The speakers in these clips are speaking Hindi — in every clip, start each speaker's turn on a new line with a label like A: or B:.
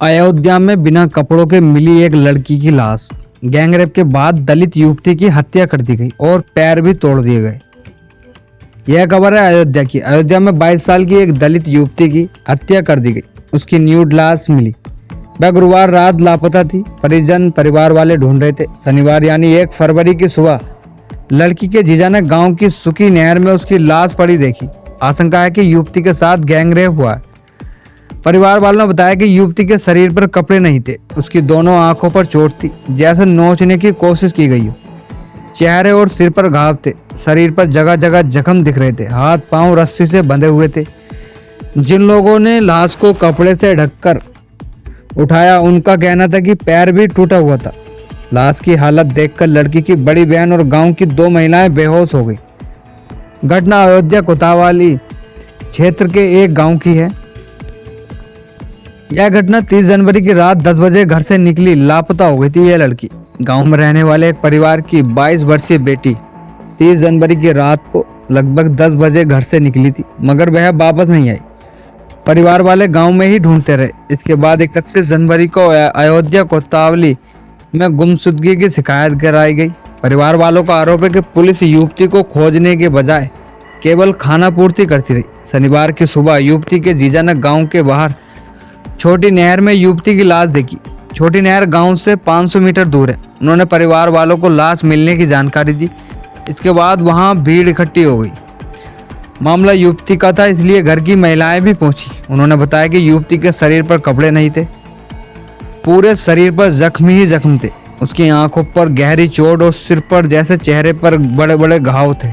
A: अयोध्या में बिना कपड़ों के मिली एक लड़की की लाश। गैंगरेप के बाद दलित युवती की हत्या कर दी गई और पैर भी तोड़ दिए गए। यह खबर है अयोध्या की। अयोध्या में 22 साल की एक दलित युवती की हत्या कर दी गई। उसकी न्यूड लाश मिली। वह गुरुवार रात लापता थी। परिवार वाले ढूंढ रहे थे। शनिवार यानी 1 फरवरी की सुबह लड़की के जीजा ने गांव की सुखी नहर में उसकी लाश पड़ी देखी। आशंका है कि युवती के साथ गैंगरेप हुआ है। परिवार वालों ने बताया कि युवती के शरीर पर कपड़े नहीं थे। उसकी दोनों आंखों पर चोट थी, जैसे नोचने की कोशिश की गई हो। चेहरे और सिर पर घाव थे। शरीर पर जगह जगह जख्म दिख रहे थे। हाथ पांव रस्सी से बंधे हुए थे। जिन लोगों ने लाश को कपड़े से ढककर उठाया, उनका कहना था कि पैर भी टूटा हुआ था। लाश की हालत देखकर लड़की की बड़ी बहन और गांव की 2 महिलाएं बेहोश हो गई। घटना अयोध्या कोतवाली क्षेत्र के एक गांव की है। यह घटना 30 जनवरी की रात 10 बजे घर से निकली लापता हो गई थी। यह लड़की गांव में रहने वाले एक परिवार की 22 वर्षीय बेटी 30 जनवरी की रात को लगभग 10 बजे घर से निकली थी, मगर वह वापस नहीं आई। परिवार वाले गांव में ही ढूंढते रहे। इसके बाद 31 जनवरी को अयोध्या कोतवाली में गुमशुदगी की शिकायत कराई गई। परिवार वालों का आरोप है कि पुलिस युवती को खोजने के बजाय केवल खाना पूर्ति करती रही। शनिवार की सुबह युवती के जीजा ने गांव के बाहर छोटी नहर में युवती की लाश देखी। छोटी नहर गांव से 500 मीटर दूर है। उन्होंने परिवार वालों को लाश मिलने की जानकारी दी। इसके बाद वहां भीड़ इकट्ठी हो गई। मामला युवती का था, इसलिए घर की महिलाएं भी पहुंची। उन्होंने बताया कि युवती के शरीर पर कपड़े नहीं थे। पूरे शरीर पर जख्म ही जख्म थे। उसकी आंखों पर गहरी चोट और सिर पर जैसे चेहरे पर बड़े बड़े घाव थे।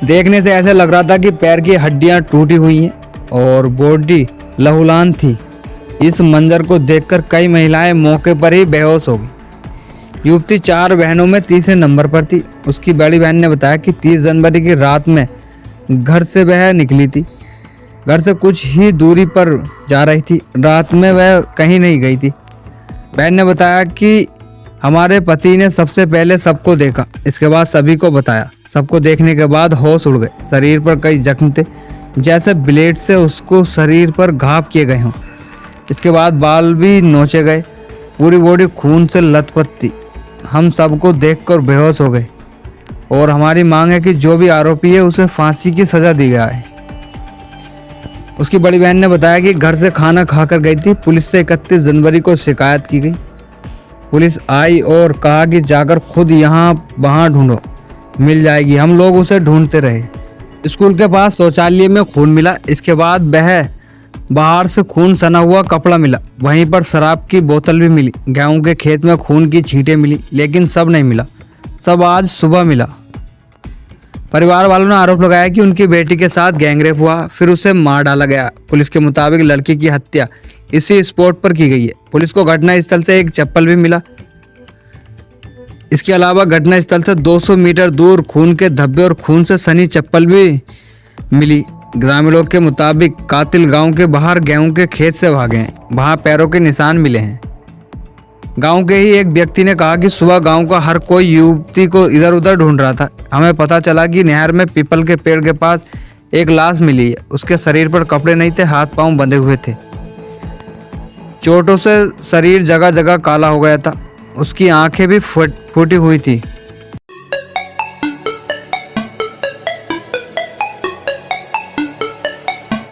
A: देखने से ऐसे लग रहा था कि पैर की हड्डियां टूटी हुई हैं और बॉडी लहूलुहान थी। इस मंजर को देखकर कई महिलाएं मौके पर ही बेहोश हो गई। युवती 4 बहनों में तीसरे नंबर पर थी। उसकी बड़ी बहन ने बताया कि 30 जनवरी की रात में घर से वह निकली थी। घर से कुछ ही दूरी पर जा रही थी। रात में वह कहीं नहीं गई थी। बहन ने बताया कि हमारे पति ने सबसे पहले सबको देखा, इसके बाद सभी को बताया। सबको देखने के बाद होश उड़ गए। शरीर पर कई जख्म थे, जैसे ब्लेड से उसको शरीर पर घाव किए गए हों। इसके बाद बाल भी नोचे गए। पूरी बॉडी खून से लथपथ थी। हम सबको देखकर बेहोश हो गए और हमारी मांग है कि जो भी आरोपी है उसे फांसी की सजा दी जाए। उसकी बड़ी बहन ने बताया कि घर से खाना खाकर गई थी। पुलिस से 31 जनवरी को शिकायत की गई। पुलिस आई और कहा कि जाकर खुद यहाँ वहाँ ढूंढो, मिल जाएगी। हम लोग उसे ढूंढते रहे। स्कूल के पास शौचालय में खून मिला। इसके बाद बाहर से खून सना हुआ कपड़ा मिला। वहीं पर शराब की बोतल भी मिली। गेहूं के खेत में खून की छींटें मिली, लेकिन सब नहीं मिला। सब आज सुबह मिला। परिवार वालों ने आरोप लगाया कि उनकी बेटी के साथ गैंगरेप हुआ, फिर उसे मार डाला गया। पुलिस के मुताबिक लड़की की हत्या इसी स्पॉट पर की गई है। पुलिस को घटनास्थल से एक चप्पल भी मिला। इसके अलावा घटनास्थल से 200 मीटर दूर खून के धब्बे और खून से सनी चप्पल भी मिली। ग्रामीणों के मुताबिक कातिल गांव के बाहर गेहूं के खेत से भागे हैं। वहां पैरों के निशान मिले हैं। गांव के ही एक व्यक्ति ने कहा कि सुबह गांव का हर कोई युवती को इधर उधर ढूंढ रहा था। हमें पता चला कि नहर में पीपल के पेड़ के पास एक लाश मिली है। उसके शरीर पर कपड़े नहीं थे, हाथ पांव बंधे हुए थे। चोटों से शरीर जगह जगह काला हो गया था। उसकी आंखें भी फूटी हुई थी।